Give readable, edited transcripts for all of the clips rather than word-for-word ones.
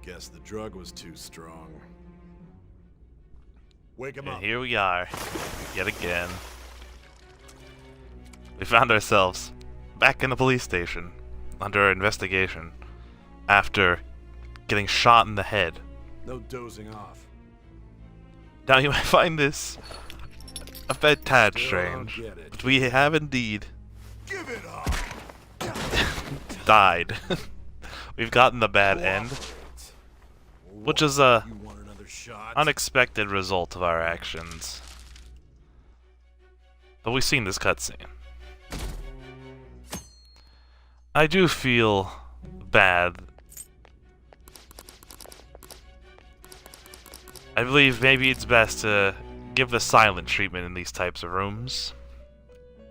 Guess the drug was too strong. Wake him And up. here we are, yet again. We found ourselves back in the police station under investigation after getting shot in the head. No dozing off. Now you might find this a bit tad Still strange, don't get it. but we have indeed Give it up. died. We've gotten the bad end, which is a You want another shot? unexpected result of our actions. But we've seen this cutscene. I do feel bad. I believe maybe it's best to give the silent treatment in these types of rooms.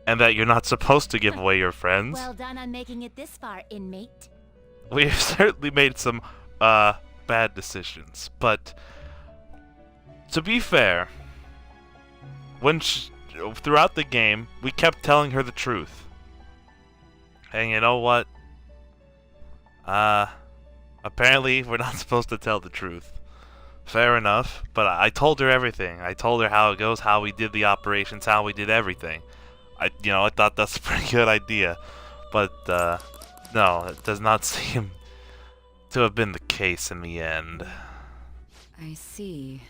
And that you're not supposed to give away your friends. Well done on making it this far, inmate. We've certainly made some bad decisions, but to be fair, when throughout the game we kept telling her the truth. And you know what? Apparently we're not supposed to tell the truth. Fair enough, but I told her everything. I told her how it goes, how we did the operations, how we did everything. I thought that's a pretty good idea, but no, it does not seem to have been the case in the end. I see.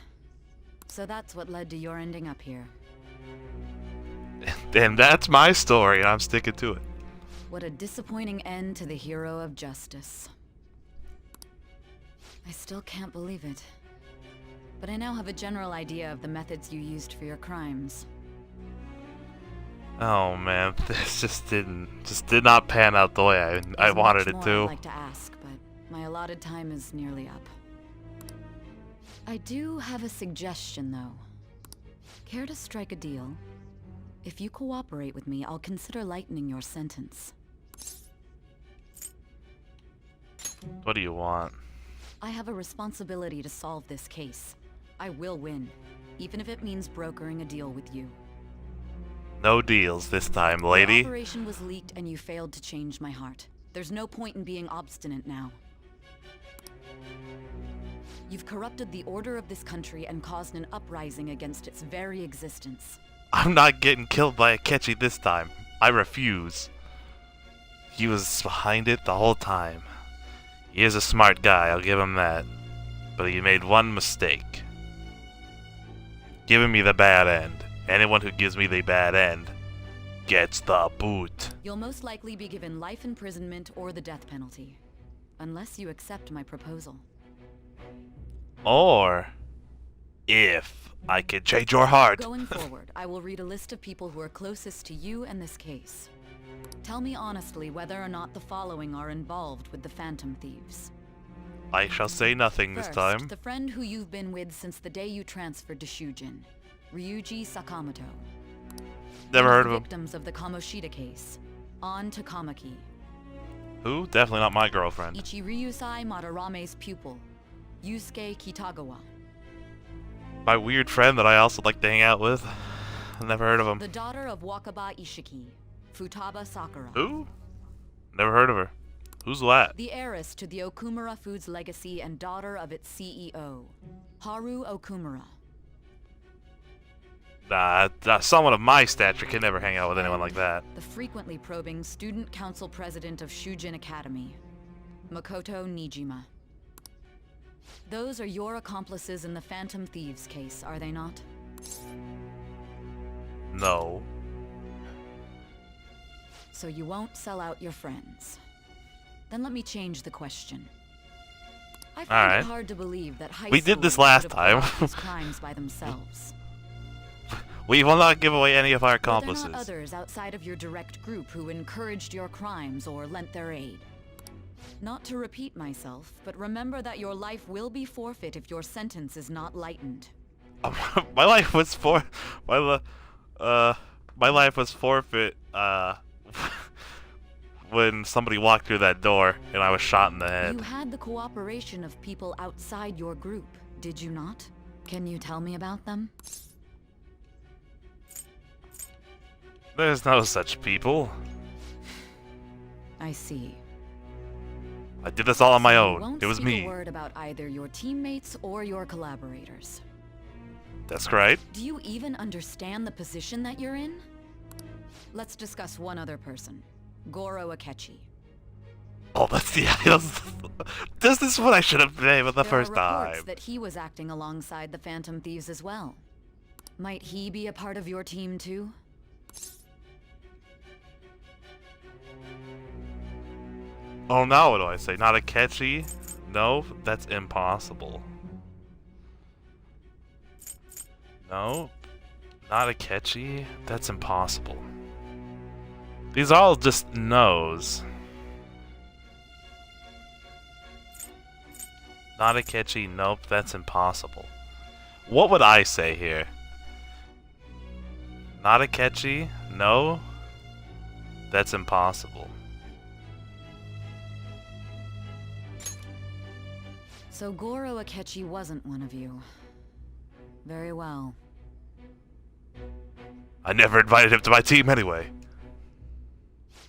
So that's what led to your ending up here. And that's my story, and I'm sticking to it. What a disappointing end to the hero of justice. I still can't believe it. But I now have a general idea of the methods you used for your crimes. Oh man, this just did not pan out the way I There's wanted much it more to. I'd like to ask, but my allotted time is nearly up. I do have a suggestion, though. Care to strike a deal? If you cooperate with me, I'll consider lightening your sentence. What do you want? I have a responsibility to solve this case. I will win, even if it means brokering a deal with you. No deals this time, The lady. operation was leaked and you failed to change my heart. There's no point in being obstinate now. You've corrupted the order of this country and caused an uprising against its very existence. I'm not getting killed by Akechi this time. I refuse. He was behind it the whole time. He is a smart guy, I'll give him that. But he made one mistake. Giving me the bad end. Anyone who gives me the bad end gets the boot. You'll most likely be given life imprisonment or the death penalty. Unless you accept my proposal. Or if I can change your heart. Going forward, I will read a list of people who are closest to you and this case. Tell me honestly whether or not the following are involved with the Phantom Thieves. I shall say nothing this First, time. the friend who you've been with since the day you transferred to Shujin, Ryuji Sakamoto. Never One heard the of him. victims of the Kamoshida case, An Takamaki. Who? Definitely not my girlfriend. Ichiryusai Madarame's pupil, Yusuke Kitagawa. My weird friend that I also like to hang out with. Never heard of him. The daughter of Wakaba Ishiki, Futaba Sakura. Who? Never heard of her. Who's that? The heiress to the Okumura Foods legacy and daughter of its CEO, Haru Okumura. Someone of my stature can never hang out with anyone like that. The frequently probing student council president of Shujin Academy, Makoto Nijima. Those are your accomplices in the Phantom Thieves case, are they not? No. So you won't sell out your friends. Then let me change the question. I find Alright. it hard to believe that high We did this schoolers last could have time. pulled off these crimes by themselves. We will not give away any of our Were there accomplices. not others outside of your direct group who encouraged your crimes or lent their aid? Not to repeat myself, but remember that your life will be forfeit if your sentence is not lightened. My life was my life was forfeit when somebody walked through that door and I was shot in the head. You had the cooperation of people outside your group, did you not? Can you tell me about them? There's no such people. I see. I did this all on my You own. won't It was speak a me. word about either your teammates or your collaborators. That's right. Do you even understand the position that you're in? Let's discuss one other person, Goro Akechi. Oh, that's the. This is what I should have named it the first There are reports time. that he was acting alongside the Phantom Thieves as well. Might he be a part of your team too? Oh, now what do I say? Not a catchy? No, that's impossible. No, not a catchy? That's impossible. These are all just no's. Not a catchy? Nope, that's impossible. What would I say here? Not a catchy? No, that's impossible. So Goro Akechi wasn't one of you. Very well. I never invited him to my team anyway.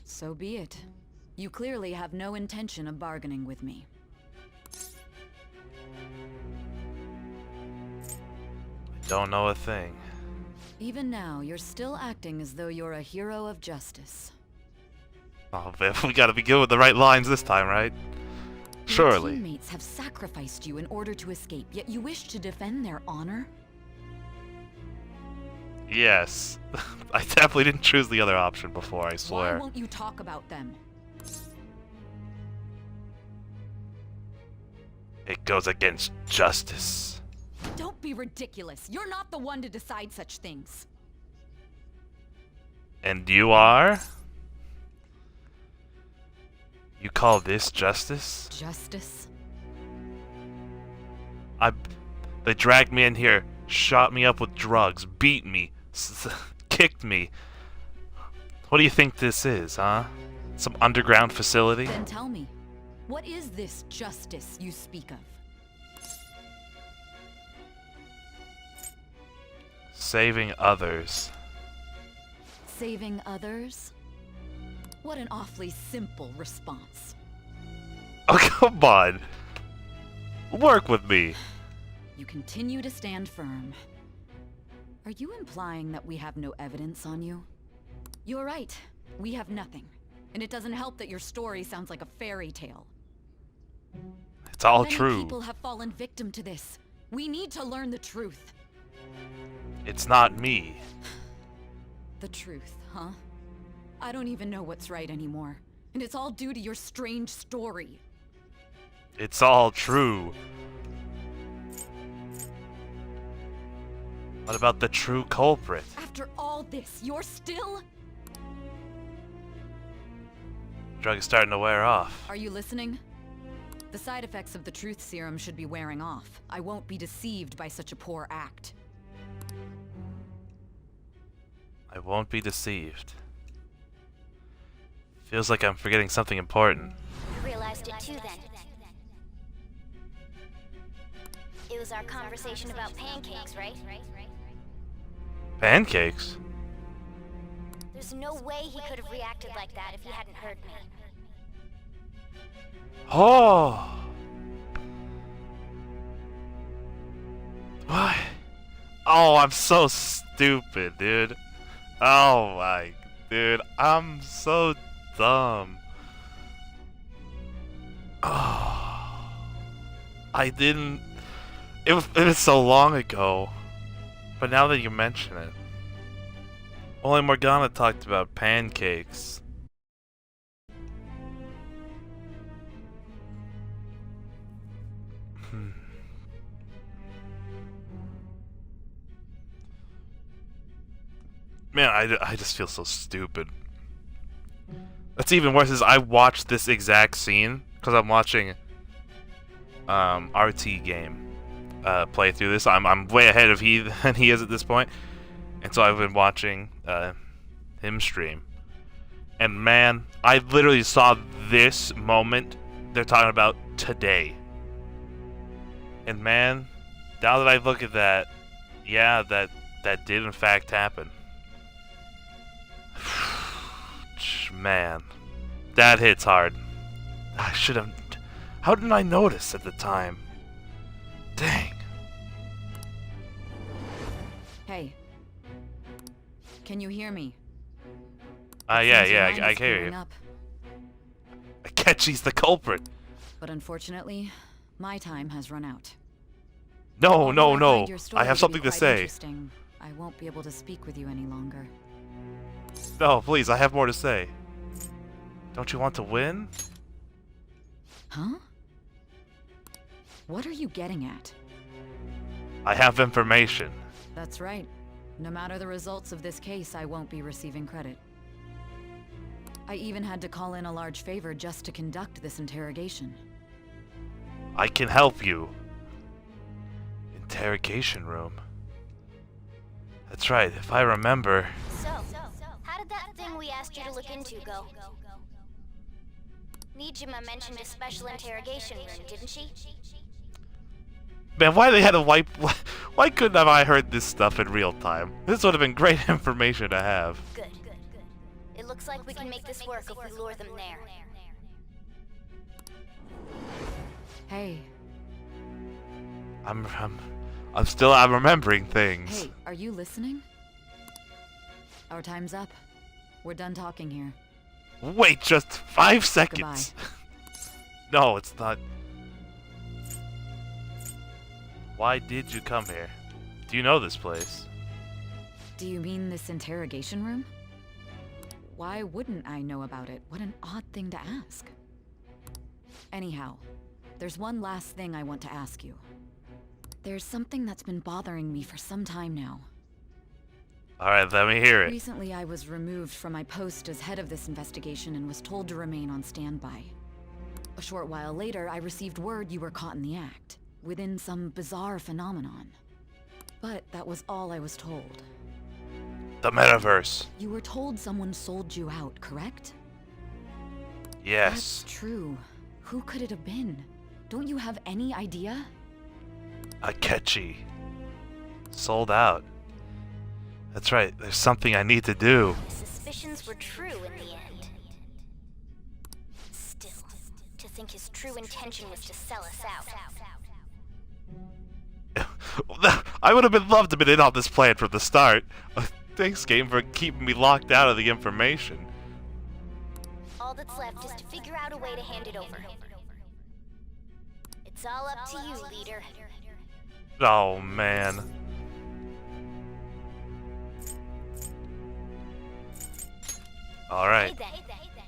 So be it. You clearly have no intention of bargaining with me. I don't know a thing. Even now, you're still acting as though you're a hero of justice. Oh, Viv, we gotta be good with the right lines this time, right? Surely. Your teammates have sacrificed you in order to escape, yet you wish to defend their honor? Yes. I definitely didn't choose the other option before, I Why swear. won't you talk about them? It goes against justice. Don't be ridiculous. You're not the one to decide such things. And you are? You call this justice? Justice? They dragged me in here, shot me up with drugs, beat me, kicked me. What do you think this is, huh? Some underground facility? Then tell me, what is this justice you speak of? Saving others. Saving others? What an awfully simple response. Oh, come on! Work with me! You continue to stand firm. Are you implying that we have no evidence on you? You're right. We have nothing. And it doesn't help that your story sounds like a fairy tale. It's all Many true. people have fallen victim to this. We need to learn the truth. It's not me. The truth, huh? I don't even know what's right anymore. And it's all due to your strange story. It's all true. What about the true culprit? After all this, you're still... Drug is starting to wear off. Are you listening? The side effects of the truth serum should be wearing off. I won't be deceived by such a poor act. I won't be deceived. Feels like I'm forgetting something important. You realized it too then. It was our conversation about pancakes, right? Pancakes? There's no way he could have reacted like that if he hadn't heard me. Oh! What? Oh, I'm so stupid, dude. Oh my... Dude, I'm so dumb. Oh... I didn't... It was so long ago. But now that you mention it... Only Morgana talked about pancakes. Man, I just feel so stupid. That's even worse is I watched this exact scene because I'm watching RT game play through this. I'm way ahead of than he is at this point. And so I've been watching him stream. And man, I literally saw this moment they're talking about today. And man, now that I look at that, yeah, that did in fact happen. Man, that hits hard. I should have How didn't I notice at the time? Dang. Hey. Can you hear me? Yeah, Seems your yeah, mind I is hear clearing you. up. Akechi's the culprit. But unfortunately, my time has run out. No, Although no, I no. find your story I have to be something to quite say. interesting, I won't be able to speak with you any longer. No, please, I have more to say. Don't you want to win? Huh? What are you getting at? I have information. That's right. No matter the results of this case, I won't be receiving credit. I even had to call in a large favor just to conduct this interrogation. I can help you. Interrogation room. That's right, if I remember. So, how did that thing we asked you to look into go? Nijima mentioned a special interrogation room, didn't she? Man, why they had to wipe... Why couldn't have I heard this stuff in real time? This would have been great information to have. Good. It looks like we can make this work if we lure them there. Hey. I'm remembering things. Hey, are you listening? Our time's up. We're done talking here. Wait, just 5 seconds. No, it's not. Why did you come here? Do you know this place? Do you mean this interrogation room? Why wouldn't I know about it? What an odd thing to ask. Anyhow, there's one last thing I want to ask you. There's something that's been bothering me for some time now. Alright, let me hear it. Recently, I was removed from my post as head of this investigation and was told to remain on standby. A short while later, I received word you were caught in the act, within some bizarre phenomenon. But that was all I was told. The metaverse. You were told someone sold you out, correct? Yes. That's true. Who could it have been? Don't you have any idea? Akechi. Sold out. That's right, there's something I need to do. My suspicions were true in the end. Still, to think his true intention was to sell us out. I would have loved to have been in on this plan from the start. Thanks, game, for keeping me locked out of the information. All that's left is to figure out a way to hand it over. It's all up to you, leader. Oh, man. Alright. Hey then.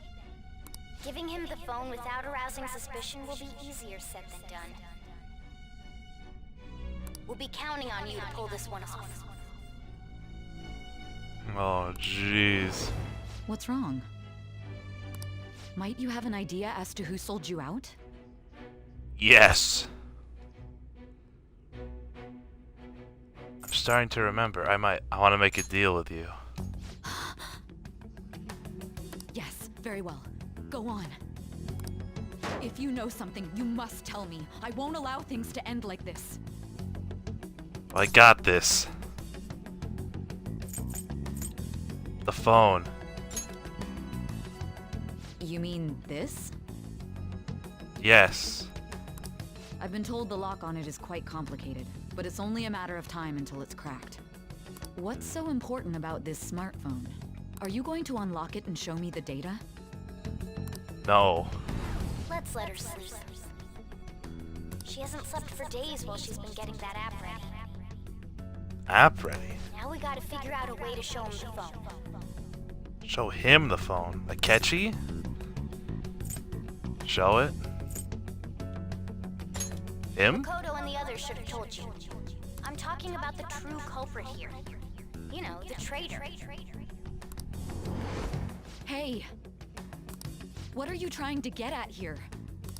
Giving him the phone without arousing suspicion will be easier said than done. We'll be counting on you to pull this one off. Oh, jeez. What's wrong? Might you have an idea as to who sold you out? Yes. I'm starting to remember. I want to make a deal with you. Yes, very well. Go on. If you know something, you must tell me. I won't allow things to end like this. I got this. The phone. You mean this? Yes. I've been told the lock on it is quite complicated, but it's only a matter of time until it's cracked. What's so important about this smartphone? Are you going to unlock it and show me the data? No. Let's let her sleep. She hasn't slept for days while she's been getting that app ready. App ready. Now we gotta figure out a way to show him the phone. Show him the phone. Akechi? Show it. Him? Kodo and the others should have told you. I'm talking about the true culprit here. You know, the traitor. Hey! What are you trying to get at here?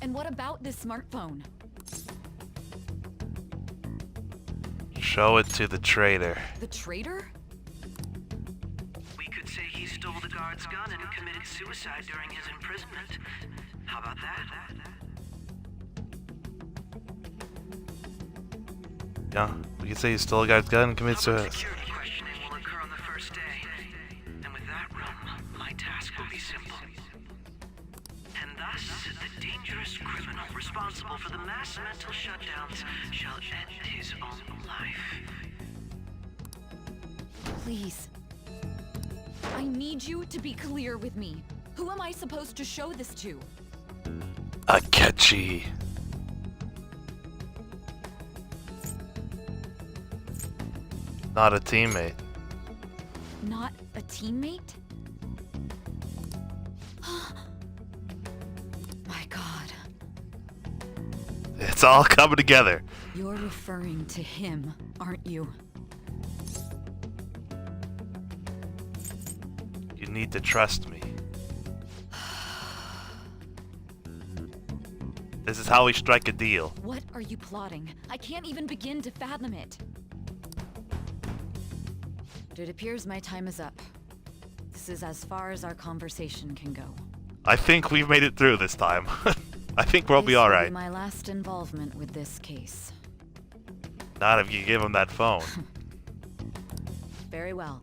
And what about this smartphone? Show it to the traitor. The traitor? We could say he stole the guard's gun and committed suicide during his imprisonment. How about that? Yeah, we could say he stole a guy's gun and committed Public suicide. security questioning will occur on the first day. And with that room, my task will be simple. And Thus, the dangerous criminal responsible for the mass mental shutdowns shall end his own life. Please. I need you to be clear with me. Who am I supposed to show this to? Akechi. Not a teammate. Not a teammate? My God. It's all coming together. You're referring to him, aren't you? You need to trust me. This is how we strike a deal. What are you plotting? I can't even begin to fathom it. It appears my time is up. This is as far as our conversation can go. I think we've made it through this time. I think we'll be This will alright. my last involvement with this case. Not if you give him that phone. Very well.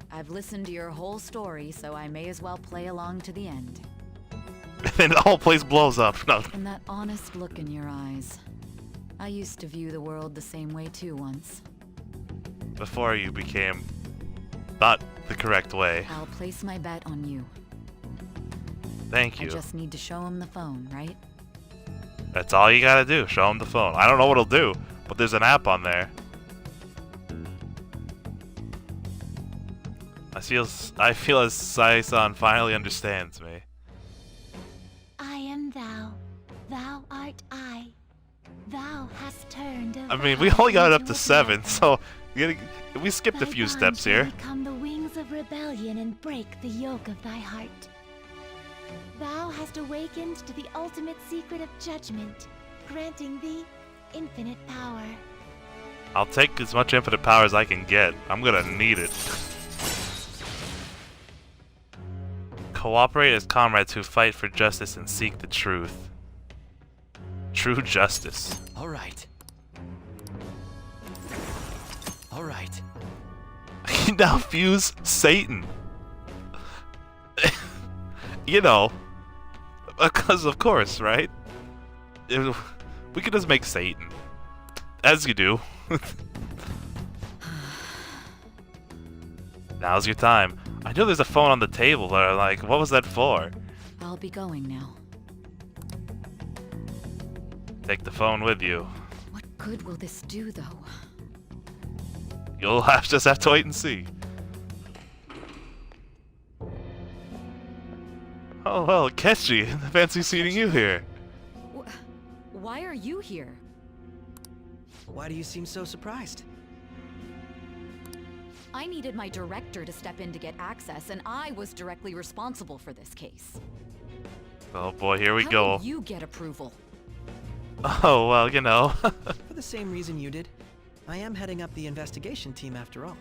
I've listened to your whole story, so I may as well play along to the end. And the whole place blows up. No. And that honest look in your eyes. I used to view the world the same way too once. Before you became not the correct way. I'll place my bet on you. Thank I you. just need to show him the phone, right? That's all you gotta do. Show him the phone. I don't know what it'll do, but there's an app on there. I feel as Sai-san finally understands me. I am thou, thou art I. Thou hast turned. I mean, we only got it up to 7, so we skipped a Thy few bonds steps shall here. Become the wings of rebellion and break the yoke of thy heart. Thou hast awakened to the ultimate secret of judgment, granting thee infinite power. I'll take as much infinite power as I can get. I'm gonna need it. Cooperate as comrades who fight for justice and seek the truth. True justice. All right. All right. He now fuse Satan. You know, because of course, right? We could just make Satan, as you do. Now's your time. I know there's a phone on the table, but I'm like, what was that for? I'll be going now. Take the phone with you. What good will this do, though? You'll just have to wait and see. Oh well, Kechi, fancy seeing you here. Why are you here? Why do you seem so surprised? I needed my director to step in to get access, and I was directly responsible for this case. Oh boy, here we How go. did you get approval? Oh well, you know. For the same reason you did. I am heading up the investigation team after all.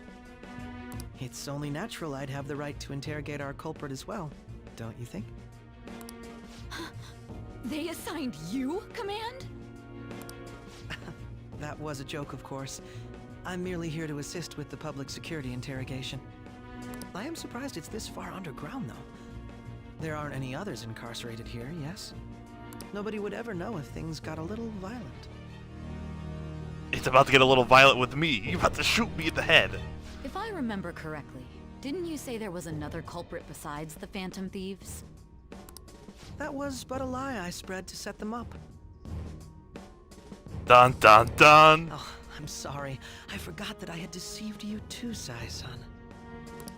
It's only natural I'd have the right to interrogate our culprit as well, don't you think? They assigned you command? That was a joke, of course. I'm merely here to assist with the public security interrogation. I am surprised it's this far underground, though. There aren't any others incarcerated here, yes? Nobody would ever know if things got a little violent. It's about to get a little violent with me. You're about to shoot me in the head. If I remember correctly, didn't you say there was another culprit besides the Phantom Thieves? That was but a lie I spread to set them up. Dun dun dun. Oh, I'm sorry. I forgot that I had deceived you too, Sai-san.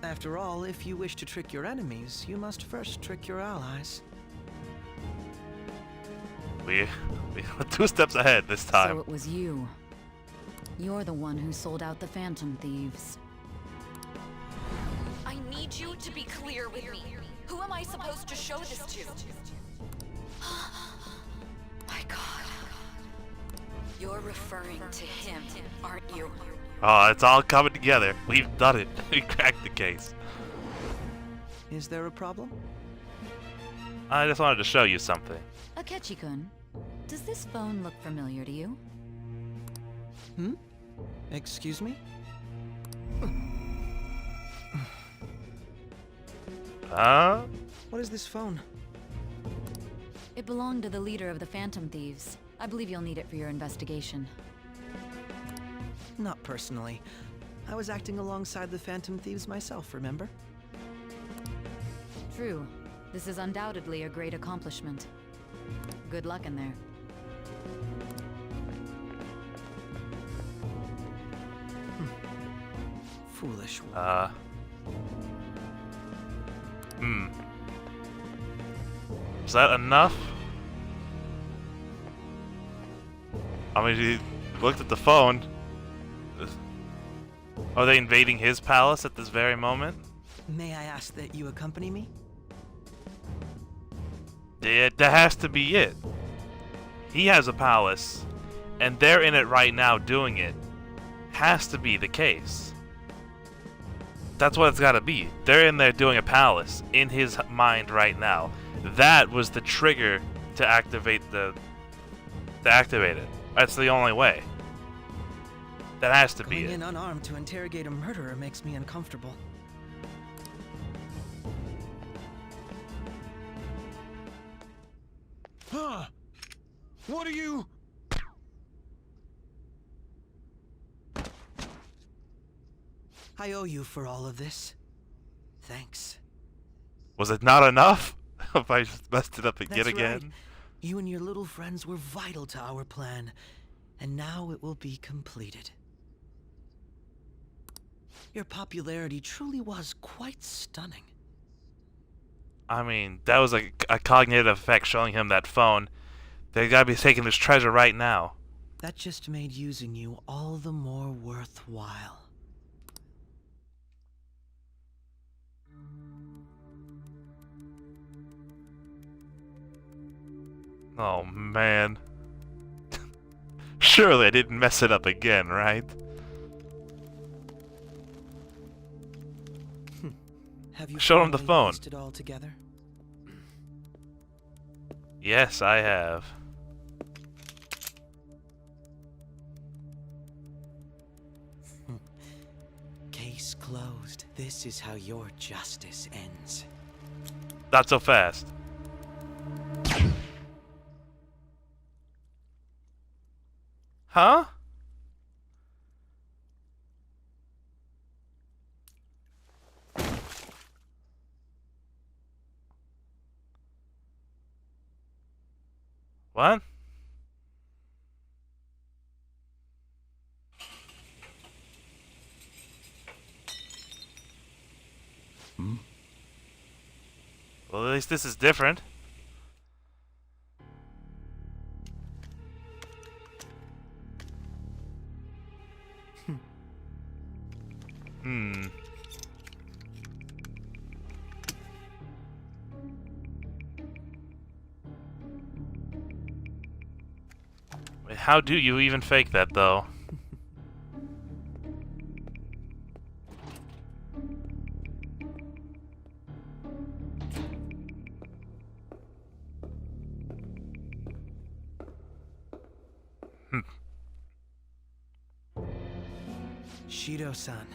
After all, if you wish to trick your enemies, you must first trick your allies. We were 2 steps ahead this time. So it was you. You're the one who sold out the Phantom Thieves. I need you to be clear with me. Who am I supposed to show this to? My God. You're referring to him, aren't you? Oh, it's all coming together. We've done it. We cracked the case. Is there a problem? I just wanted to show you something. Akechi-kun, does this phone look familiar to you? Hmm? Excuse me? Huh? What is this phone? It belonged to the leader of the Phantom Thieves. I believe you'll need it for your investigation. Not personally. I was acting alongside the Phantom Thieves myself, remember? True. This is undoubtedly a great accomplishment. Good luck in there. Foolish. Is that enough? I mean, he looked at the phone. Are they invading his palace at this very moment? May I ask that you accompany me? Yeah, that has to be it. He has a palace, and they're in it right now doing it. Has to be the case. That's what it's gotta be. They're in there doing a palace in his mind right now. That was the trigger to activate it. That's the only way. That has to be Going it. in unarmed to interrogate a murderer makes me uncomfortable. Huh? What are you? I owe you for all of this. Thanks. Was it not enough? If I just messed it up That's again? right. You and your little friends were vital to our plan, and now it will be completed. Your popularity truly was quite stunning. I mean, that was a cognitive effect showing him that phone. They gotta be taking his treasure right now. That just made using you all the more worthwhile. Oh man. Surely I didn't mess it up again, right? Have you Show him the finally phone. pieced it all together? Yes, I have. Case closed. This is how your justice ends. Not so fast. Huh? What? Well, at least this is different. Wait, how do you even fake that, though? Shido-san,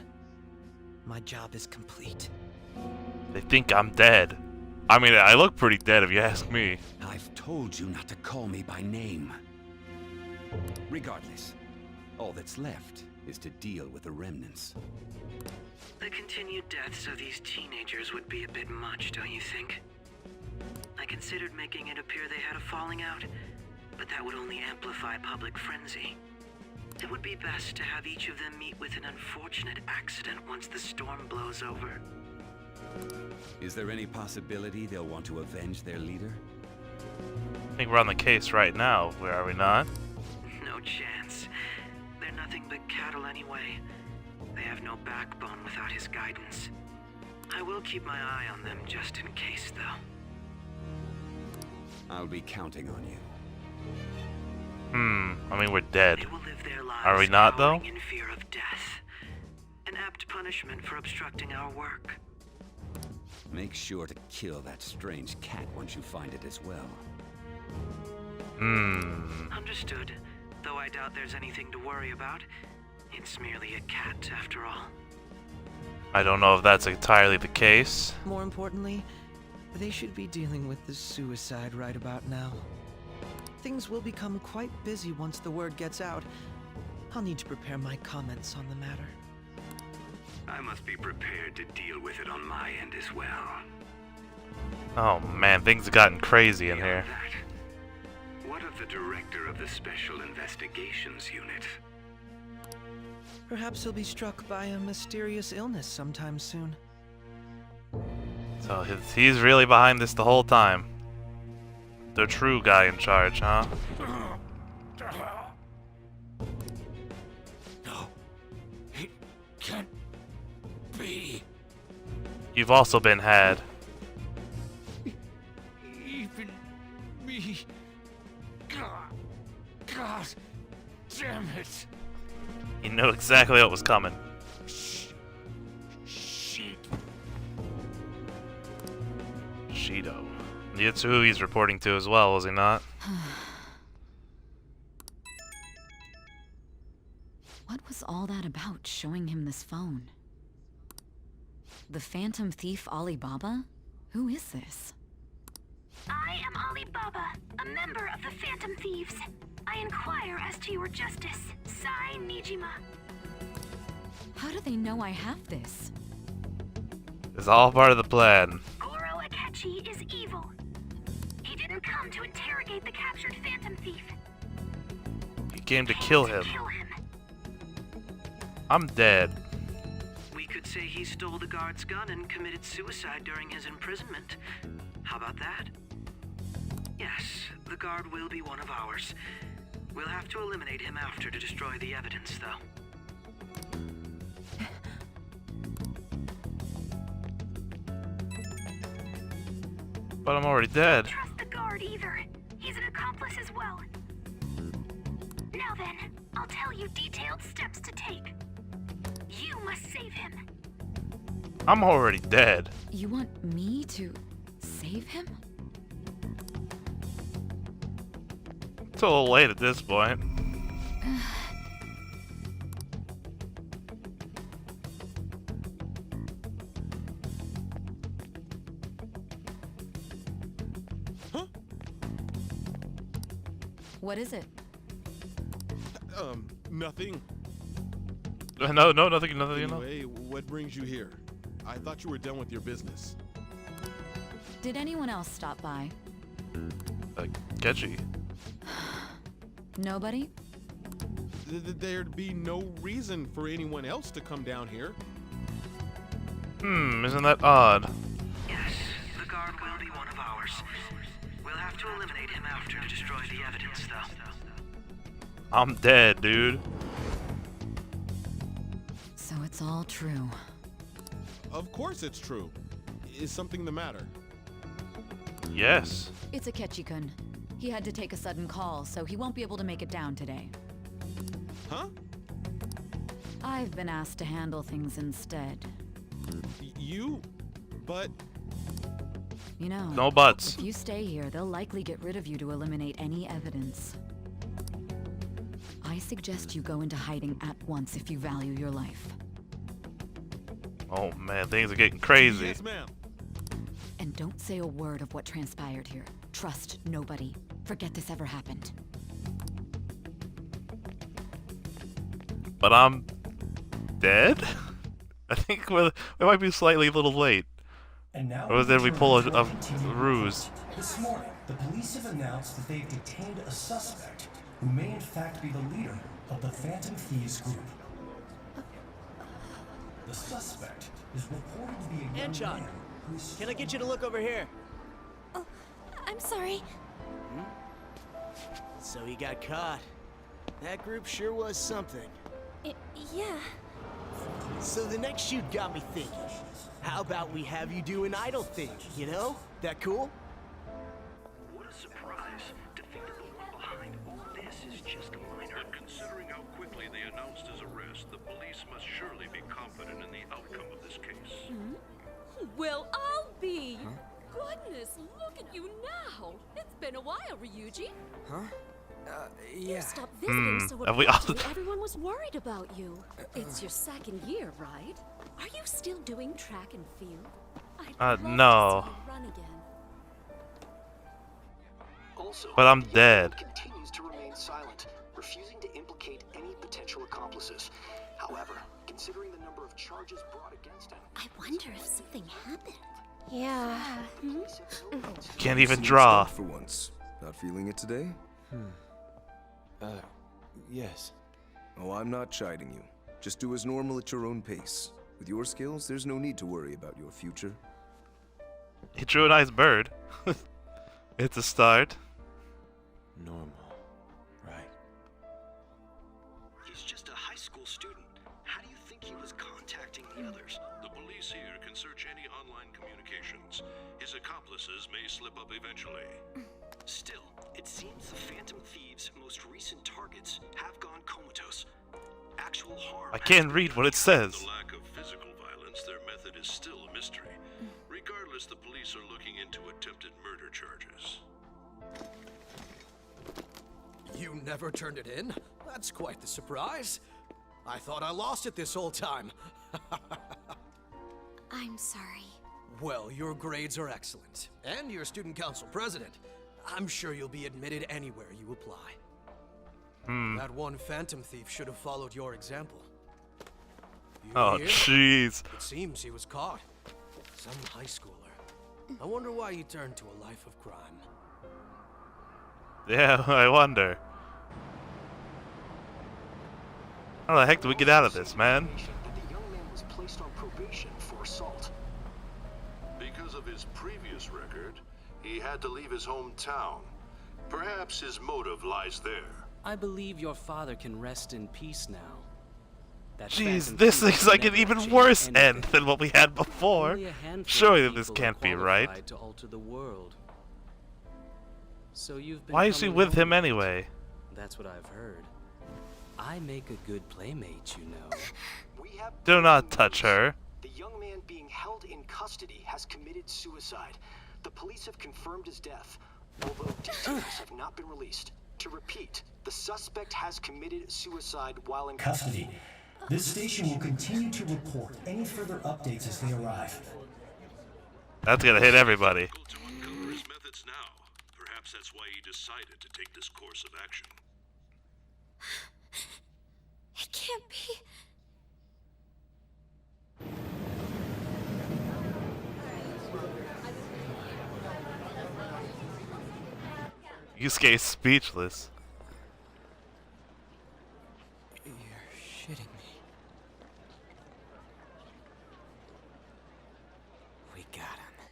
my job is complete. They think I'm dead. I mean, I look pretty dead if you ask me. I've told you not to call me by name. Regardless, all that's left is to deal with the remnants. The continued deaths of these teenagers would be a bit much, don't you think? I considered making it appear they had a falling out, but that would only amplify public frenzy. It would be best to have each of them meet with an unfortunate accident once the storm blows over. Is there any possibility they'll want to avenge their leader? I think we're on the case right now, where are we not? No chance. They're nothing but cattle anyway. They have no backbone without his guidance. I will keep my eye on them just in case, though. I'll be counting on you. I mean, we're dead. They will live their lives Are we not, though? cowering in fear of death. An apt punishment for obstructing our work. Make sure to kill that strange cat once you find it as well. Understood. Though I doubt there's anything to worry about. It's merely a cat, after all. I don't know if that's entirely the case. More importantly, They should be dealing with the suicide right about now. Things will become quite busy once the word gets out. I'll need to prepare my comments on the matter. I must be prepared to deal with it on my end as well. Oh man, things have gotten crazy in here. Beyond that, what of the director of the Special Investigations Unit? Perhaps he'll be struck by a mysterious illness sometime soon. So he's really behind this the whole time. The true guy in charge, huh? No. It can't be. You've also been had. Even me. God damn it. You knew exactly what was coming. Shit. Shido. That's who he's reporting to as well, was he not? What was all that about, showing him this phone? The Phantom Thief Alibaba? Who is this? I am Alibaba, a member of the Phantom Thieves. I inquire as to your justice. Sai Nijima. How do they know I have this? It's all part of the plan. Goro Akechi is evil. He didn't come to interrogate the captured Phantom Thief. He came to kill him. I'm dead. We could say he stole the guard's gun and committed suicide during his imprisonment. How about that? Yes, the guard will be one of ours. We'll have to eliminate him after to destroy the evidence, though. But I'm already dead. Trust the guard either. He's an accomplice as well. Now then, I'll tell you detailed steps to take. You must save him. I'm already dead. You want me to save him? It's a little late at this point. What is it? Nothing. No, nothing, you know. Anyway, what brings you here? I thought you were done with your business. Did anyone else stop by? Getchy. Nobody? There'd be no reason for anyone else to come down here. Isn't that odd? Yes, the guard will be one of ours. We'll have to eliminate him after to destroy the evidence, though. I'm dead, dude. So it's all true. Of course it's true. Is something the matter? Yes. It's Akechi-kun. He had to take a sudden call, so he won't be able to make it down today. Huh? I've been asked to handle things instead. You? But... You know, No buts. if you stay here, they'll likely get rid of you to eliminate any evidence. I suggest you go into hiding at once if you value your life. Oh man, things are getting crazy. Yes, ma'am. And don't say a word of what transpired here. Trust nobody. Forget this ever happened. But I'm dead? I think we might be slightly a little late. And now Or did we pull a continuing ruse? This morning, the police have announced that they've detained a suspect who may in fact be the leader of the Phantom Thieves group. The suspect is reported to be a young Anchon, man who is can I get you to look over here? Oh, I'm sorry. So he got caught. That group sure was something. Yeah. So the next shoot got me thinking. How about we have you do an idol thing, you know? That cool? What a surprise. To think that the one behind all this is just a minor. And considering how quickly they announced his arrest, the police must surely be confident in the outcome of this case. Well, I'll be. Goodness, look at you now. It's been a while, Ryuji. Huh? You stopped visiting so Have we abruptly, everyone was worried about you. It's your second year, right? Are you still doing track and field? I'd love no. to see you run again. Also, But I'm the young dead. man continues to remain silent, refusing to implicate any potential accomplices. However, considering the number of charges brought against him, I wonder if something happened. Yeah. Can't even Seems draw. off for once. Not feeling it today? Yes. Oh, I'm not chiding you. Just do as normal at your own pace. With your skills, there's no need to worry about your future. He drew a nice bird. It's a start. Normal. Right. he's just a high school student. How do you think he was contacting the others? The police here can search any online communications. His accomplices may slip up eventually. Still, it seems the Phantom Thieves' most recent targets have gone comatose. Actual harm. I can't read what it says. The lack of physical violence, their method is still a mystery. Regardless, the police are looking into attempted murder charges. You never turned it in? That's quite the surprise. I thought I lost it this whole time. I'm sorry. Well, your grades are excellent. And you're student council president. I'm sure you'll be admitted anywhere you apply. That one Phantom Thief should have followed your example. You Oh, hear? jeez. It seems he was caught. Some high schooler. I wonder why he turned to a life of crime. Yeah, I wonder. How the heck do we get out of this, man? That the young man was placed on probation for assault. Because of his previous record, he had to leave his hometown. Perhaps his motive lies there. I believe your father can rest in peace now. That Jeez, Phantom this Thief is will like an never even change worse anything. end than what we had before. Only a handful Surely of this people are can't be right. qualified to alter the world. So you've been Why is she coming with him home. anyway? That's what I've heard. I make a good playmate, you know. We have Do not touch her. the young man being held in custody has committed suicide. The police have confirmed his death, although details have not been released. To repeat, the suspect has committed suicide while in Custody. This station will continue to report any further updates as they arrive. That's gonna hit everybody. To uncover his methods now. Perhaps that's why he decided to take this course of action. It can't be. Yusuke is speechless. You're shitting me. We got him.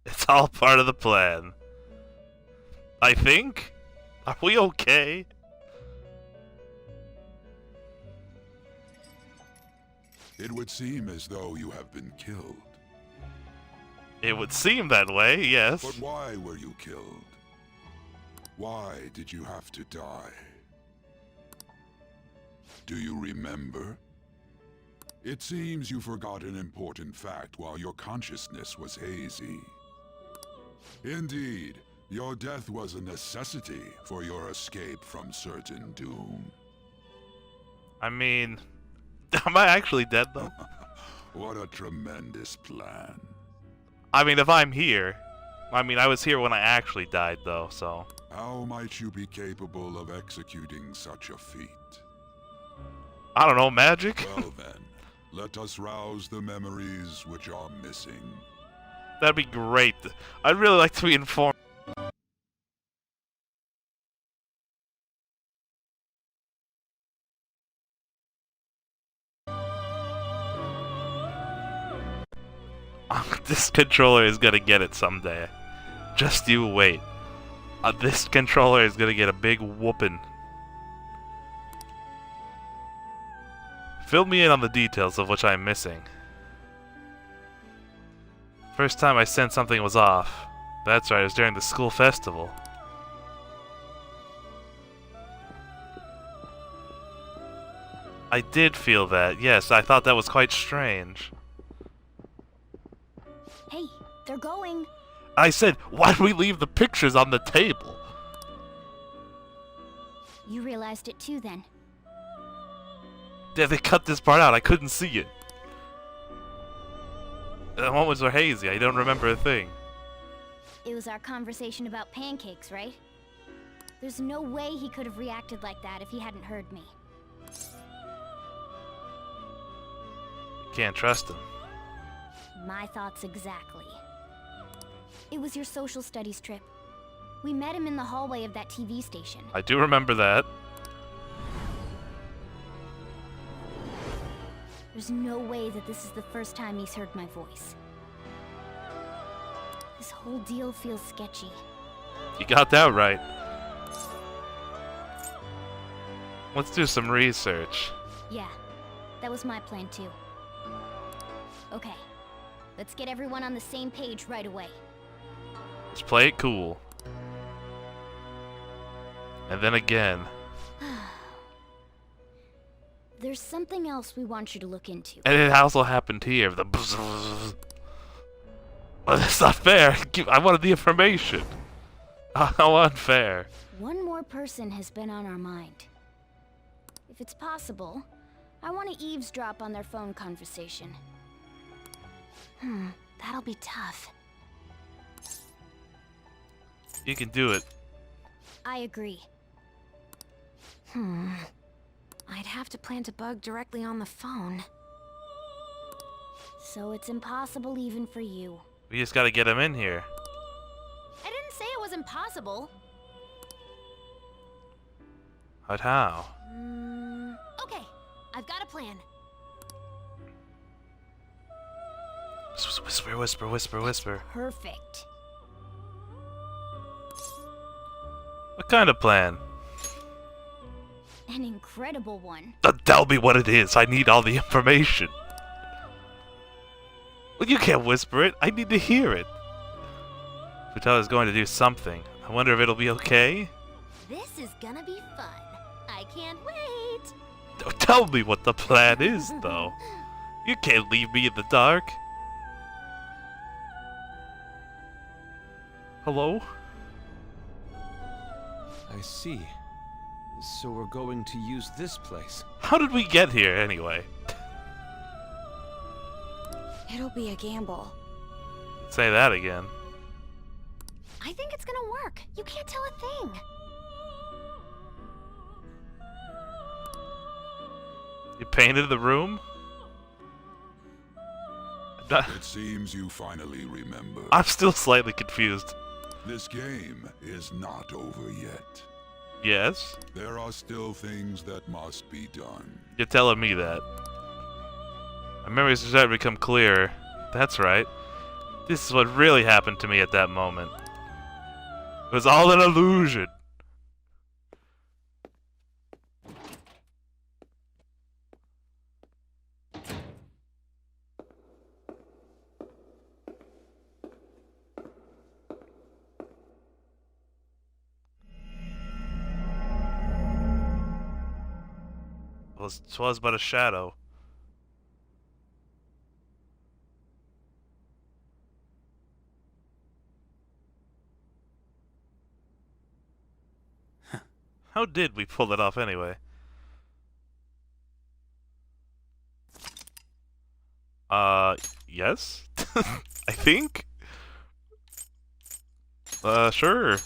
It's all part of the plan. I think? Are we okay? It would seem as though you have been killed. It would seem that way, yes. But why were you killed? Why did you have to die? Do you remember? It seems you forgot an important fact while your consciousness was hazy. Indeed, your death was a necessity for your escape from certain doom. I mean, am I actually dead though? What a tremendous plan. I mean, if I'm here. I mean, I was here when I actually died though, so. How might you be capable of executing such a feat? I don't know, magic? Well then, let us rouse the memories which are missing. That'd be great. I'd really like to be informed. This controller is gonna get it someday. Just you wait. This controller is gonna get a big whooping. Fill me in on the details of which I'm missing. First time I sensed something was off. That's right, it was during the school festival. I did feel that, yes, I thought that was quite strange. Hey, they're going. I said, why did we leave the pictures on the table? You realized it too then. Yeah, they cut this part out, I couldn't see it. The moments were hazy, I don't remember a thing. It was our conversation about pancakes, right? There's no way he could have reacted like that if he hadn't heard me. Can't trust him. My thoughts exactly. It was your social studies trip. We met him in the hallway of that TV station. I do remember that. There's no way that this is the first time he's heard my voice. This whole deal feels sketchy. You got that right. Let's do some research. Yeah, that was my plan too. Okay, let's get everyone on the same page right away. Let's play it cool. And then again. There's something else we want you to look into. And it also happened here. The well, that's not fair. I wanted the information. How unfair. One more person has been on our mind. If it's possible, I want to eavesdrop on their phone conversation. That'll be tough. You can do it. I agree. I'd have to plant a bug directly on the phone. So it's impossible even for you. We just gotta get him in here. I didn't say it was impossible. But how? Okay, I've got a plan. Whisper, whisper, whisper, whisper. Perfect. What kind of plan? An incredible one. Tell me what it is. I need all the information. Well, you can't whisper it. I need to hear it. Futaba is going to do something. I wonder if it'll be okay? This is gonna be fun. I can't wait. Don't tell me what the plan is, though. You can't leave me in the dark. Hello? I see. So we're going to use this place. How did we get here, anyway? It'll be a gamble. Say that again. I think it's gonna work. You can't tell a thing. You painted the room? It seems you finally remember. I'm still slightly confused. This game is not over yet. Yes? There are still things that must be done. You're telling me that. My memories are starting to become clearer. That's right. This is what really happened to me at that moment. It was all an illusion. Was but a shadow. How did we pull it off anyway? Yes? I think? Sure.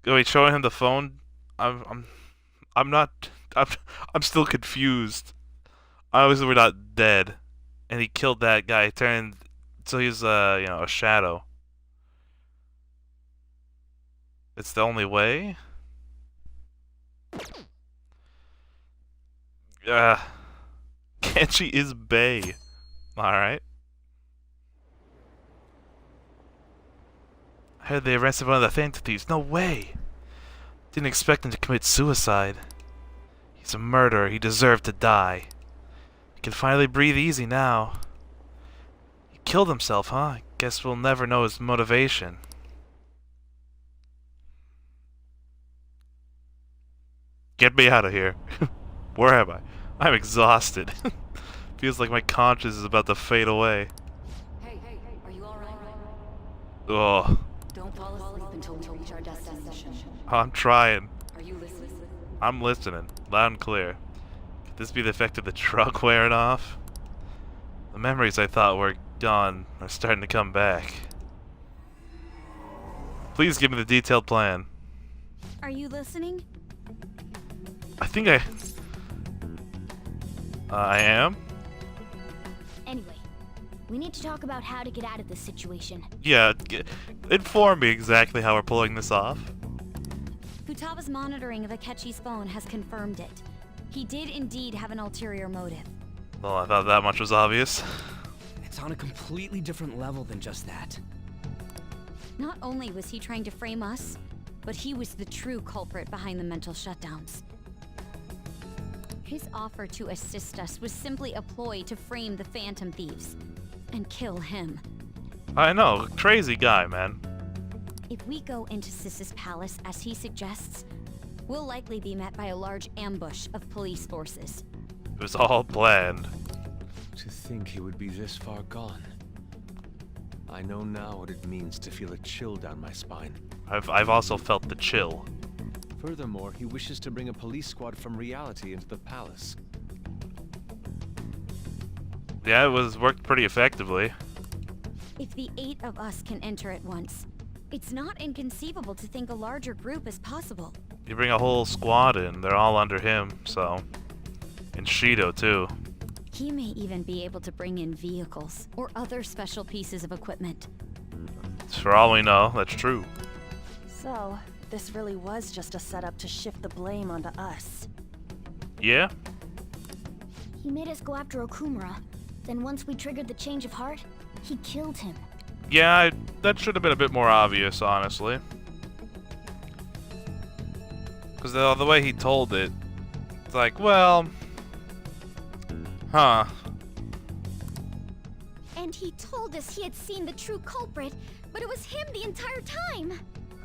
Wait, showing him the phone? I'm still confused. Obviously we're not dead. And he killed that guy, turned so he's a shadow. It's the only way? Kenshi is Bay. Alright. I heard they arrested one of the Phantom Thieves. No way! Didn't expect him to commit suicide. He's a murderer. He deserved to die. He can finally breathe easy now. He killed himself, huh? I guess we'll never know his motivation. Get me out of here. Where am I? I'm exhausted. Feels like my conscience is about to fade away. Hey, are you alright? Oh. Don't fall asleep until we reach our destination. I'm trying. Are you listening? I'm listening. Loud and clear. Could this be the effect of the drug wearing off? The memories I thought were gone are starting to come back. Please give me the detailed plan. Are you listening? I think I am? Anyway, we need to talk about how to get out of this situation. Yeah, inform me exactly how we're pulling this off. Futaba's monitoring of Akechi's phone has confirmed it. He did indeed have an ulterior motive. Well, I thought that much was obvious. It's on a completely different level than just that. Not only was he trying to frame us, but he was the true culprit behind the mental shutdowns. His offer to assist us was simply a ploy to frame the Phantom Thieves and kill him. I know, crazy guy, man. If we go into Sis's palace as he suggests, we'll likely be met by a large ambush of police forces. It was all planned. To think he would be this far gone. I know now what it means to feel a chill down my spine. I've also felt the chill. Furthermore, he wishes to bring a police squad from reality into the palace. Yeah, it worked pretty effectively. If the 8 of us can enter at once, it's not inconceivable to think a larger group is possible. You bring a whole squad in, they're all under him, so... And Shido, too. He may even be able to bring in vehicles or other special pieces of equipment. For all we know, that's true. So, this really was just a setup to shift the blame onto us. Yeah? He made us go after Okumura. Then once we triggered the change of heart, he killed him. Yeah, that should have been a bit more obvious, honestly. Because the way he told it, it's like, well... Huh. And he told us he had seen the true culprit, but it was him the entire time.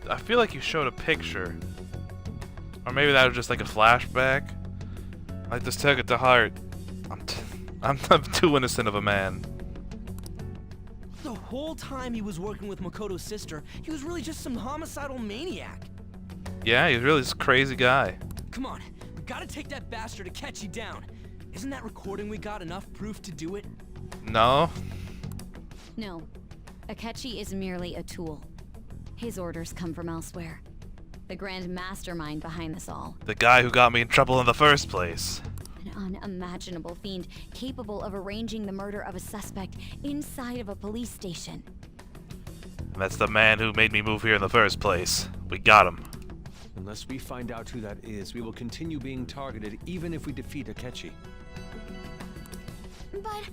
I feel like you showed a picture. Or maybe that was just like a flashback. I just took it to heart. I'm too innocent of a man. The whole time he was working with Makoto's sister, he was really just some homicidal maniac. Yeah, he's really this crazy guy. Come on, we gotta take that bastard Akechi down. Isn't that recording we got enough proof to do it? No. No. Akechi is merely a tool. His orders come from elsewhere. The grand mastermind behind this all. The guy who got me in trouble in the first place. An unimaginable fiend capable of arranging the murder of a suspect inside of a police station. And that's the man who made me move here in the first place. We got him. Unless we find out who that is, we will continue being targeted even if we defeat Akechi. But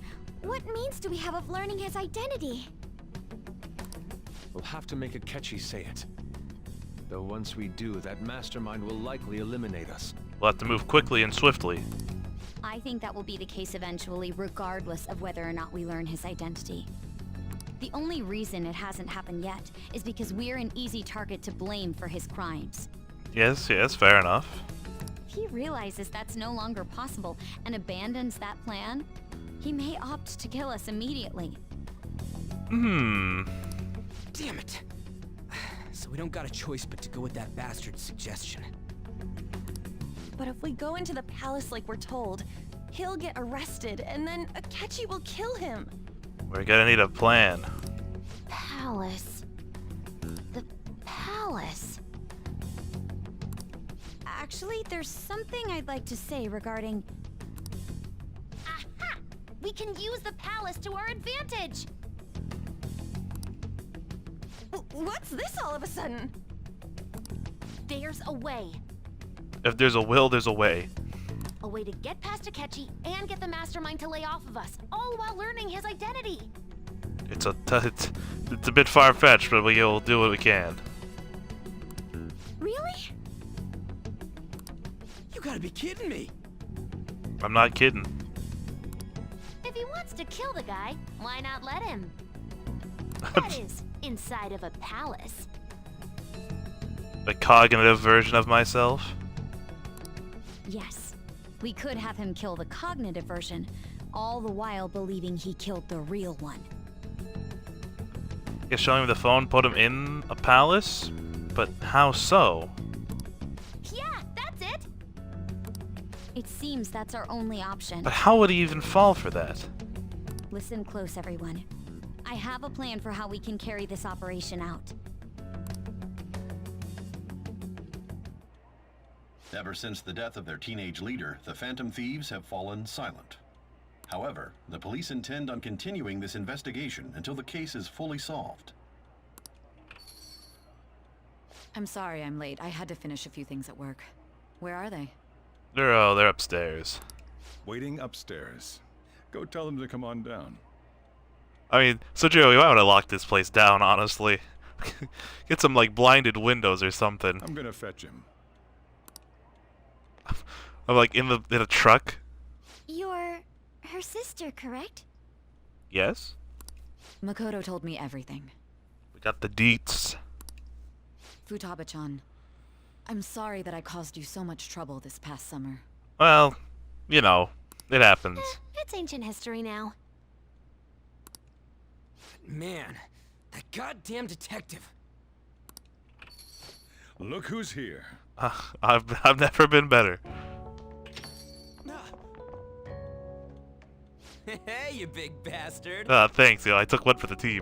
what means do we have of learning his identity? We'll have to make Akechi say it. Though once we do, that mastermind will likely eliminate us. We'll have to move quickly and swiftly. I think that will be the case eventually, regardless of whether or not we learn his identity. The only reason it hasn't happened yet is because we're an easy target to blame for his crimes. Yes, fair enough. If he realizes that's no longer possible and abandons that plan, he may opt to kill us immediately. Damn it. So we don't got a choice but to go with that bastard's suggestion. But if we go into the palace like we're told, he'll get arrested and then Akechi will kill him. We're gonna need a plan. Palace. The palace. Actually, there's something I'd like to say regarding... Aha! We can use the palace to our advantage! What's this all of a sudden? There's a way. If there's a will, there's a way. A way to get past Akechi and get the mastermind to lay off of us, all while learning his identity. It's a bit far-fetched, but we'll do what we can. Really? You gotta be kidding me. I'm not kidding. If he wants to kill the guy, why not let him? That is, inside of a palace. The cognitive version of myself? Yes, we could have him kill the cognitive version, all the while believing he killed the real one. Yeah, showing him the phone put him in a palace? But how so? Yeah, that's it! It seems that's our only option. But how would he even fall for that? Listen close, everyone. I have a plan for how we can carry this operation out. Ever since the death of their teenage leader, the Phantom Thieves have fallen silent. However, the police intend on continuing this investigation until the case is fully solved. I'm sorry I'm late. I had to finish a few things at work. Where are they? They're upstairs. Waiting upstairs. Go tell them to come on down. I mean, so Joe, we might want to lock this place down, honestly. Get some, like, blinded windows or something. I'm gonna fetch him. I'm like in a truck. You're her sister, correct? Yes. Makoto told me everything. We got the deets. Futaba-chan, I'm sorry that I caused you so much trouble this past summer. Well, you know, it happens. It's ancient history now. Man, that goddamn detective. Look who's here. I've never been better. Hey, you big bastard. Thanks, I took one for the team.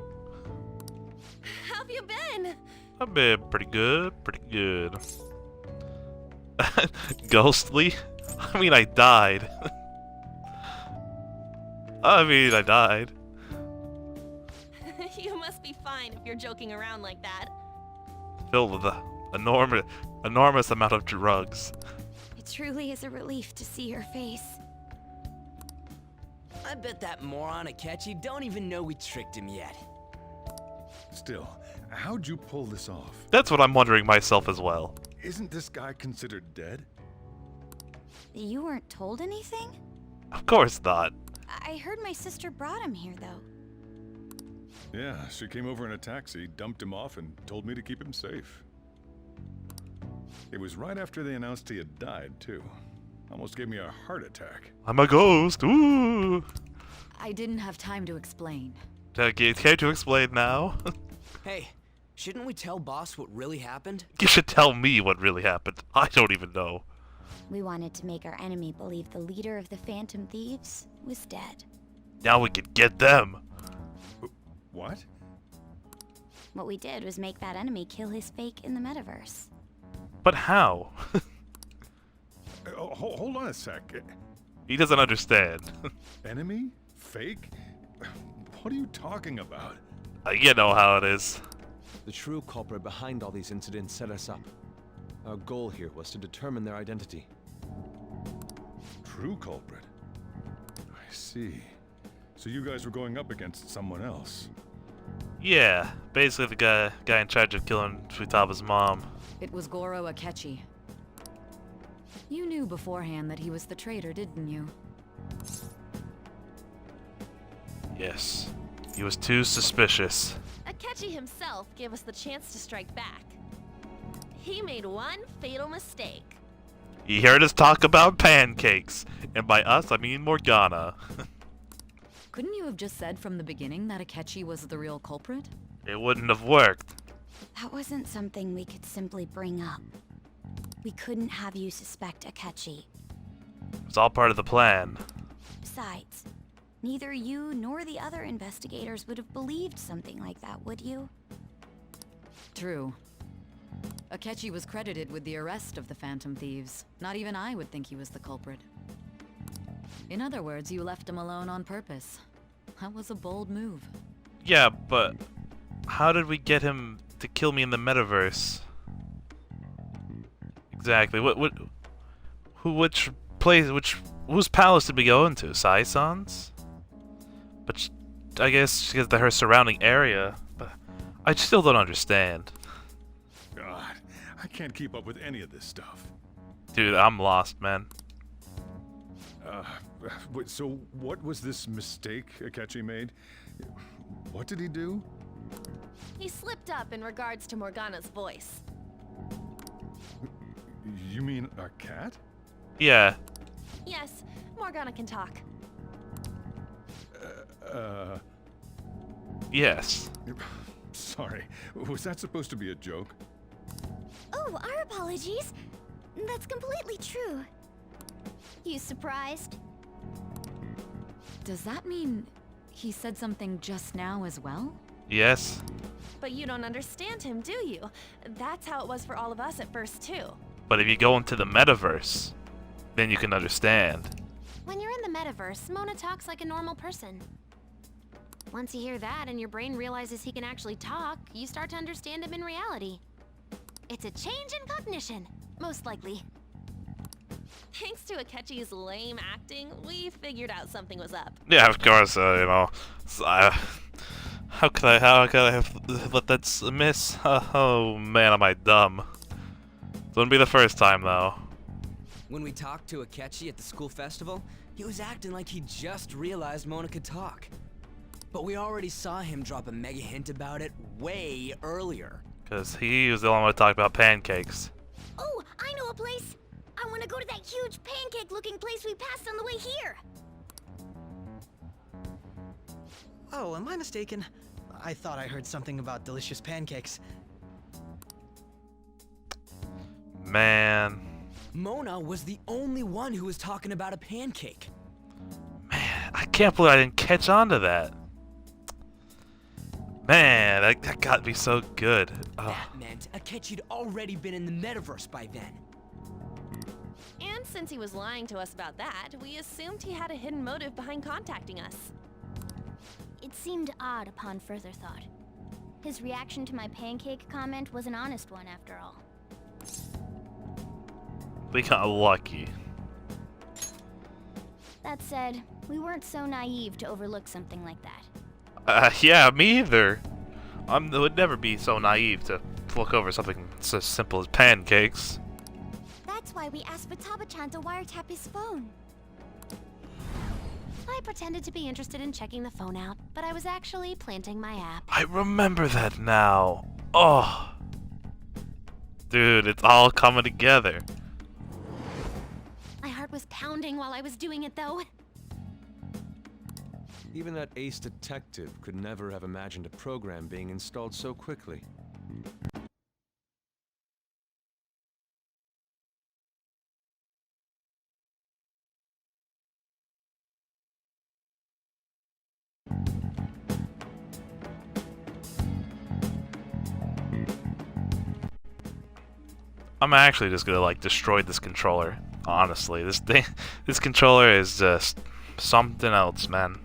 How have you been? I've been pretty good, pretty good. Ghostly? I mean, I died. I died. You must be fine if you're joking around like that. Filled with an enormous amount of drugs. It truly is a relief to see your face. I bet that moron Akechi don't even know we tricked him yet. Still, how'd you pull this off? That's what I'm wondering myself as well. Isn't this guy considered dead? You weren't told anything? Of course not. I heard my sister brought him here, though. Yeah, she came over in a taxi, dumped him off, and told me to keep him safe. It was right after they announced he had died, too. Almost gave me a heart attack. I'm a ghost. Ooh. I didn't have time to explain. Can't you explain now? Hey, shouldn't we tell boss what really happened? You should tell me what really happened. I don't even know. We wanted to make our enemy believe the leader of the Phantom Thieves was dead. Now we could get them. What? What we did was make that enemy kill his fake in the metaverse. But how? Hold on a sec. He doesn't understand. Enemy? Fake? What are you talking about? You know how it is. The true culprit behind all these incidents set us up. Our goal here was to determine their identity. True culprit? I see. So you guys were going up against someone else? Yeah, basically the guy in charge of killing Futaba's mom. It was Goro Akechi. You knew beforehand that he was the traitor, didn't you? Yes. He was too suspicious. Akechi himself gave us the chance to strike back. He made one fatal mistake. He heard us talk about pancakes. And by us, I mean Morgana. Couldn't you have just said from the beginning that Akechi was the real culprit? It wouldn't have worked. That wasn't something we could simply bring up. We couldn't have you suspect Akechi. It was all part of the plan. Besides, neither you nor the other investigators would have believed something like that, would you? True. Akechi was credited with the arrest of the Phantom Thieves. Not even I would think he was the culprit. In other words, you left him alone on purpose. That was a bold move. Yeah, but how did we get him to kill me in the metaverse? Exactly. Which whose palace did we go into? Sai-san's? But I guess because of her surrounding area. But I still don't understand. God, I can't keep up with any of this stuff. Dude, I'm lost, man. So what was this mistake Akechi made? What did he do? He slipped up in regards to Morgana's voice. You mean our cat? Yeah. Yes, Morgana can talk. Yes. Sorry, was that supposed to be a joke? Oh, our apologies. That's completely true. You surprised? Does that mean He said something just now as well? Yes. But you don't understand him, do you? That's how it was for all of us at first, too. But if you go into the metaverse, then you can understand. When you're in the metaverse, Mona talks like a normal person. Once you hear that and your brain realizes he can actually talk, you start to understand him in reality. It's a change in cognition, most likely. Thanks to Akechi's lame acting, we figured out something was up. Yeah, of course. You know, how could I have let that miss? Oh man, am I dumb? It wouldn't be the first time though. When we talked to Akechi at the school festival, he was acting like he just realized Mona could talk. But we already saw him drop a mega hint about it way earlier. Because he was the only one to talk about pancakes. Oh, I know a place! I want to go to that huge pancake-looking place we passed on the way here! Oh, am I mistaken? I thought I heard something about delicious pancakes. Man. Mona was the only one who was talking about a pancake. Man, I can't believe I didn't catch on to that. Man, that got me so good. That meant Akechi'd already been in the metaverse by then. And since he was lying to us about that, we assumed he had a hidden motive behind contacting us. It seemed odd upon further thought. His reaction to my pancake comment was an honest one, after all. We got lucky. That said, we weren't so naive to overlook something like that. Yeah, me either. I would never be so naive to look over something so simple as pancakes. That's why we asked Futaba-chan to wiretap his phone. I pretended to be interested in checking the phone out, but I was actually planting my app. I remember that now. Oh. Dude, it's all coming together. My heart was pounding while I was doing it, though. Even that ace detective could never have imagined a program being installed so quickly. I'm actually just gonna like destroy this controller. Honestly, this controller is just something else, man.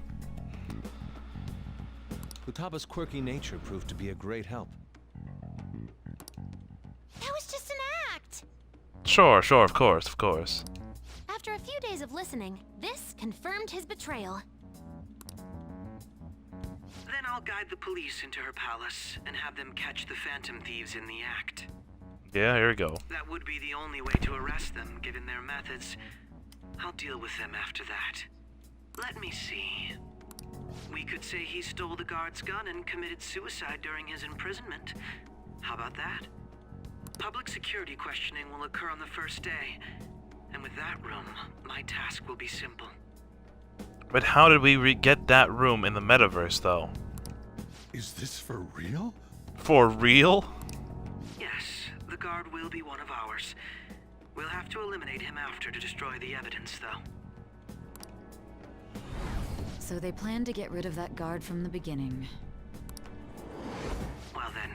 Futaba's quirky nature proved to be a great help. That was just an act! Sure, of course. After a few days of listening, this confirmed his betrayal. Then I'll guide the police into her palace and have them catch the Phantom Thieves in the act. Yeah, here we go. That would be the only way to arrest them, given their methods. I'll deal with them after that. Let me see. We could say he stole the guard's gun and committed suicide during his imprisonment. How about that? Public security questioning will occur on the first day. And with that room, my task will be simple. But how did we get that room in the metaverse, though? Is this for real? For real? Yes, the guard will be one of ours. We'll have to eliminate him after to destroy the evidence, though. So they planned to get rid of that guard from the beginning. Well then,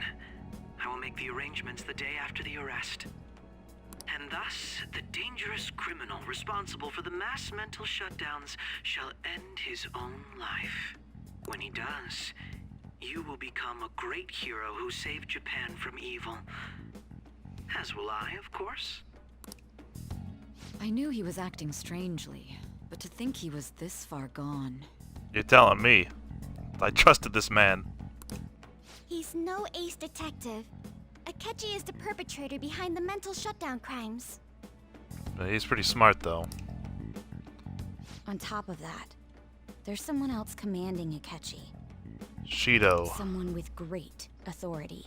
I will make the arrangements the day after the arrest. And thus, the dangerous criminal responsible for the mass mental shutdowns shall end his own life. When he does, you will become a great hero who saved Japan from evil. As will I, of course. I knew he was acting strangely, but to think he was this far gone. You're telling me. I trusted this man. He's no ace detective. Akechi is the perpetrator behind the mental shutdown crimes. He's pretty smart, though. On top of that, there's someone else commanding Akechi. Shido. Someone with great authority.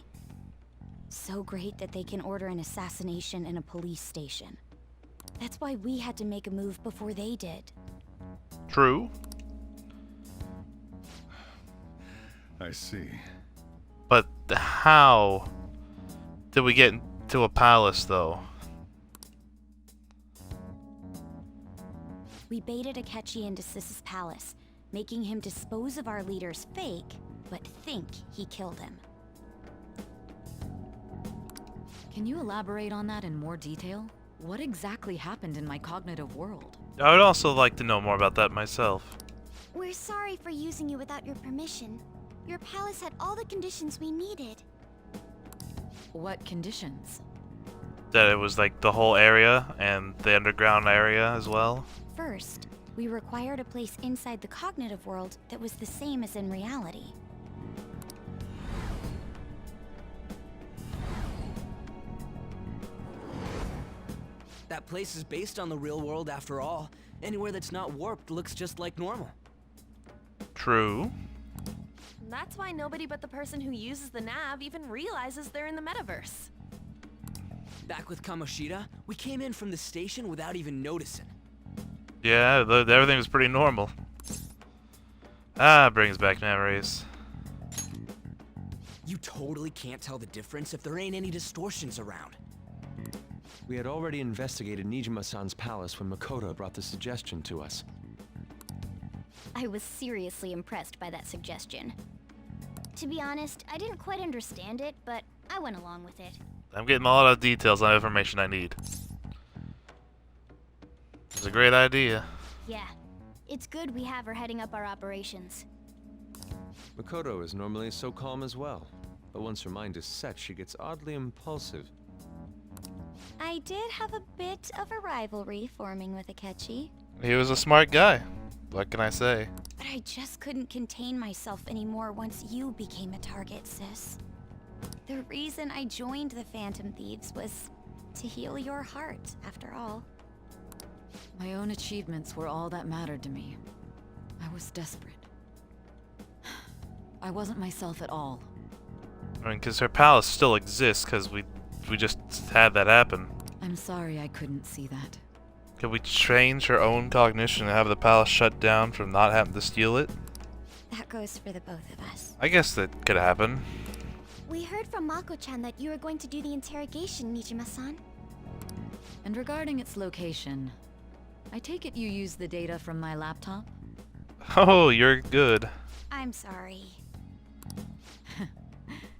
So great that they can order an assassination in a police station. That's why we had to make a move before they did. True. I see. But how did we get into a palace, though? We baited Akechi into Sis's palace, making him dispose of our leader's fake, but think he killed him. Can you elaborate on that in more detail? What exactly happened in my cognitive world? I would also like to know more about that myself. We're sorry for using you without your permission. Your palace had all the conditions we needed. What conditions? That it was like the whole area and the underground area as well. First, we required a place inside the cognitive world that was the same as in reality. That place is based on the real world after all. Anywhere that's not warped looks just like normal. True. That's why nobody but the person who uses the nav even realizes they're in the metaverse. Back with Kamoshida, we came in from the station without even noticing. Yeah, everything was pretty normal. Ah, brings back memories. You totally can't tell the difference if there ain't any distortions around. We had already investigated Nijima-san's palace when Makoto brought the suggestion to us. I was seriously impressed by that suggestion. To be honest, I didn't quite understand it, but I went along with it. I'm getting a lot of details on information I need. It's a great idea. Yeah, it's good we have her heading up our operations. Makoto is normally so calm as well, but once her mind is set, she gets oddly impulsive. I did have a bit of a rivalry forming with Akechi. He was a smart guy. What can I say? But I just couldn't contain myself anymore once you became a target, sis. The reason I joined the Phantom Thieves was to heal your heart, after all. My own achievements were all that mattered to me. I was desperate. I wasn't myself at all. I mean, because her palace still exists, because we just had that happen. I'm sorry I couldn't see that. Could we change her own cognition and have the palace shut down from not having to steal it? That goes for the both of us. I guess that could happen. We heard from Mako-chan that you were going to do the interrogation, Nijima-san. And regarding its location, I take it you used the data from my laptop? Oh, you're good. I'm sorry.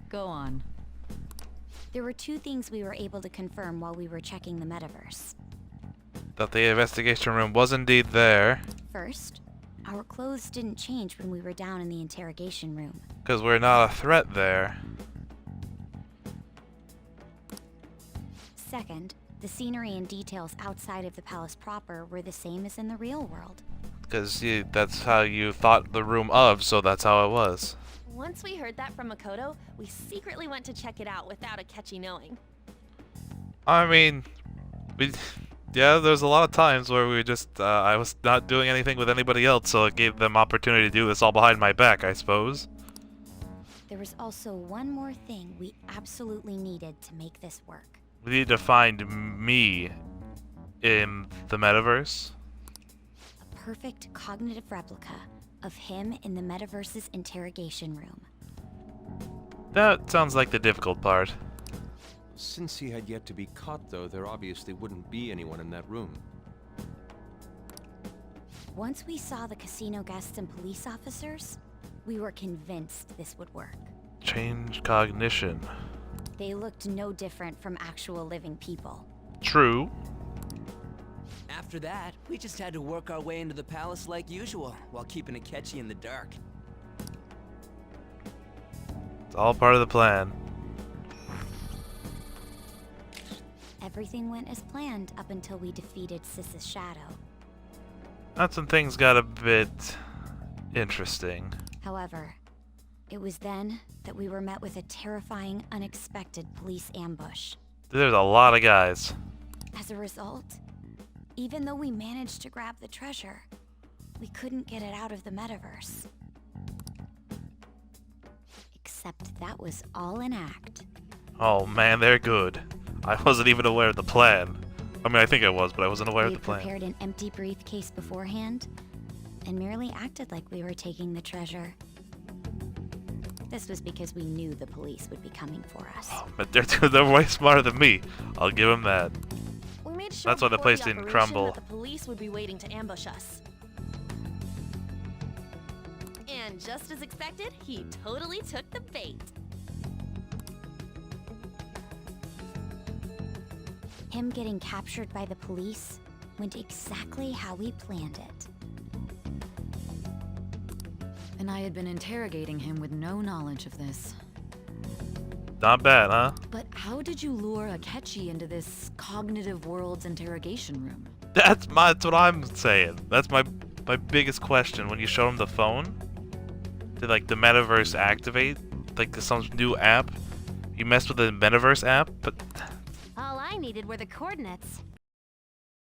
Go on. There were two things we were able to confirm while we were checking the metaverse. That the investigation room was indeed there. First, our clothes didn't change when we were down in the interrogation room. Because we're not a threat there. Second, the scenery and details outside of the palace proper were the same as in the real world. Because that's how you thought the room of, so that's how it was. Once we heard that from Makoto, we secretly went to check it out without Akechi knowing. I mean, yeah, there's a lot of times where we just, I was not doing anything with anybody else, so it gave them opportunity to do this all behind my back, I suppose. There was also one more thing we absolutely needed to make this work. We need to find me in the metaverse. A perfect cognitive replica of him in the metaverse's interrogation room. That sounds like the difficult part. Since he had yet to be caught, though, there obviously wouldn't be anyone in that room. Once we saw the casino guests and police officers, we were convinced this would work. Change cognition. They looked no different from actual living people. True. After that, we just had to work our way into the palace like usual, while keeping Akechi in the dark. It's all part of the plan. Everything went as planned up until we defeated Sis's shadow. That's when things got a bit interesting. However, it was then that we were met with a terrifying, unexpected police ambush. There's a lot of guys. As a result, even though we managed to grab the treasure, we couldn't get it out of the metaverse. Except that was all an act. Oh man, they're good. I wasn't even aware of the plan. I mean, I think I was, but I wasn't aware of the plan. We prepared an empty briefcase beforehand, and merely acted like we were taking the treasure. This was because we knew the police would be coming for us. Oh, but they're way smarter than me. I'll give them that. We made sure That's why the before place the didn't operation crumble. that the police would be waiting to ambush us. And just as expected, he totally took the bait. Him getting captured by the police went exactly how we planned it. And I had been interrogating him with no knowledge of this. Not bad, huh? But how did you lure Akechi into this cognitive world's interrogation room? That's what I'm saying. That's my biggest question. When you showed him the phone, did like the metaverse activate? Like some new app? You messed with the metaverse app, but All I needed were the coordinates.